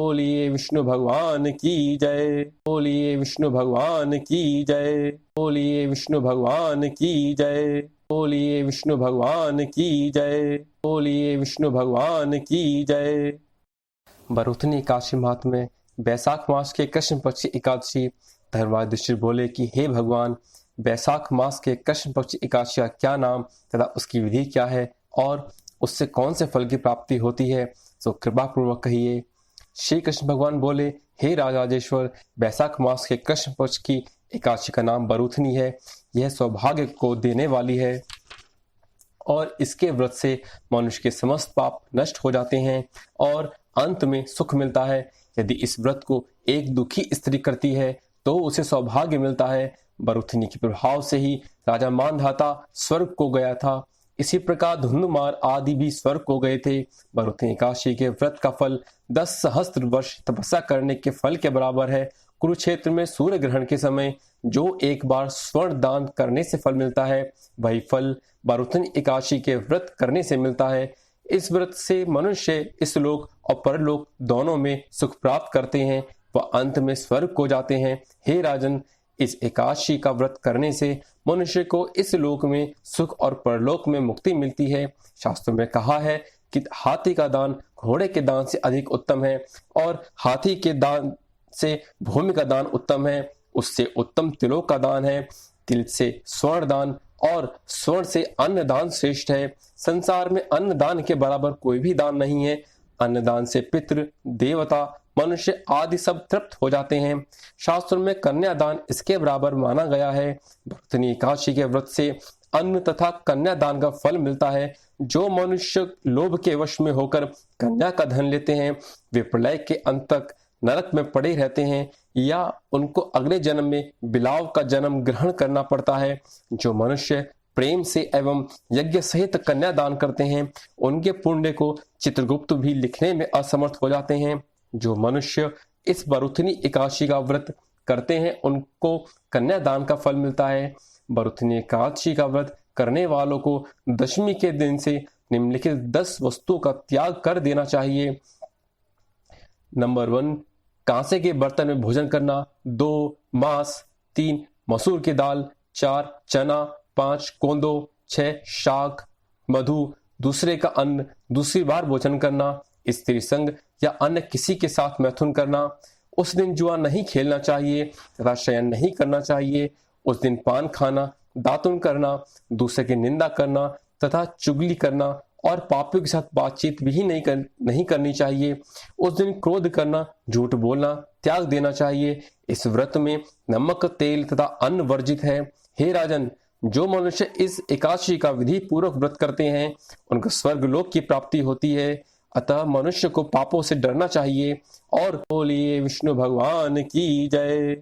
बोलिए विष्णु भगवान की जय। बोलिए विष्णु भगवान की जय। बोलिए विष्णु भगवान की जय। बोलिए विष्णु भगवान की जय। बोलिए विष्णु भगवान की जय। बरुथनी एकादशी माहात्म्य में बैसाख मास के कृष्ण पक्ष की एकादशी धर्मराज युधिष्ठिर बोले कि हे भगवान, बैसाख मास के कृष्ण पक्ष एकादशी का क्या नाम तथा उसकी विधि क्या है और उससे कौन से फल की प्राप्ति होती है, तो कृपा पूर्वक कहिए। श्री कृष्ण भगवान बोले, हे राजराजेश्वर, बैसाख मास के कृष्ण पक्ष की एकादशी का नाम बरुथनी है। यह सौभाग्य को देने वाली है और इसके व्रत से मनुष्य के समस्त पाप नष्ट हो जाते हैं और अंत में सुख मिलता है। यदि इस व्रत को एक दुखी स्त्री करती है तो उसे सौभाग्य मिलता है। बरुथनी के प्रभाव से ही राजा मानधाता स्वर्ग को गया था। इसी प्रकार धुंधुमार आदि भी स्वर्ग को गए थे। बरुथनी एकादशी के व्रत का फल 10 सहस्त्र वर्ष तपस्या करने के फल के बराबर है। कुरुक्षेत्र में सूर्य ग्रहण के समय जो एक बार स्वर्ण दान करने से फल मिलता है, वही फल बरुथनी एकादशी के व्रत करने से मिलता है। इस व्रत से मनुष्य इस लोक और परलोक दोनों में सुख प्राप्त करते हैं, वह अंत में स्वर्ग को जाते हैं। हे राजन, इस एकादशी का व्रत करने से मनुष्य को इस लोक में सुख और परलोक में मुक्ति मिलती है। शास्त्रों में कहा है कि हाथी का दान घोड़े के दान से अधिक उत्तम है और हाथी के दान से भूमि का दान उत्तम है। उससे उत्तम तिलों का दान है। तिल से स्वर्ण दान और स्वर्ण से अन्न दान श्रेष्ठ है। संसार में अन्न दान के बराबर कोई भी दान नहीं है। अन्न दान से पितृ, देवता, मनुष्य आदि सब तृप्त हो जाते हैं। शास्त्रों में कन्यादान इसके बराबर माना गया है। बरुथनी एकादशी के व्रत से अन्न तथा कन्यादान का फल मिलता है। जो मनुष्य लोभ के वश में होकर कन्या का धन लेते हैं, वे प्रलय के अंत तक नरक में पड़े रहते हैं या उनको अगले जन्म में बिलाव का जन्म ग्रहण करना पड़ता है। जो मनुष्य प्रेम से एवं यज्ञ सहित कन्यादान करते हैं, उनके पुण्य को चित्रगुप्त भी लिखने में असमर्थ हो जाते हैं। जो मनुष्य इस बरुथनी एकादशी का व्रत करते हैं, उनको कन्यादान का फल मिलता है। बरुथनी एकादशी का व्रत करने वालों को दशमी के दिन से निम्नलिखित 10 वस्तुओं का त्याग कर देना चाहिए। नंबर 1, कांसे के बर्तन में भोजन करना। 2, मांस। 3, मसूर की दाल। 4, चना। 5, कोंदो। 6, शाक, मधु, दूसरे का अन्न, दूसरी बार भोजन करना। स्त्री संग या अन्य किसी के साथ मैथुन करना। उस दिन जुआ नहीं खेलना चाहिए तथा शयन नहीं करना चाहिए। उस दिन पान खाना, दातुन करना, दूसरे की निंदा करना तथा चुगली करना और पापियों के साथ बातचीत भी नहीं करनी चाहिए। उस दिन क्रोध करना, झूठ बोलना त्याग देना चाहिए। इस व्रत में नमक, तेल तथा अन्न वर्जित है। हे राजन, जो मनुष्य इस एकादशी का विधि पूर्वक व्रत करते हैं, उनको स्वर्गलोक की प्राप्ति होती है। अतः मनुष्य को पापों से डरना चाहिए। और बोलिए विष्णु भगवान की जय।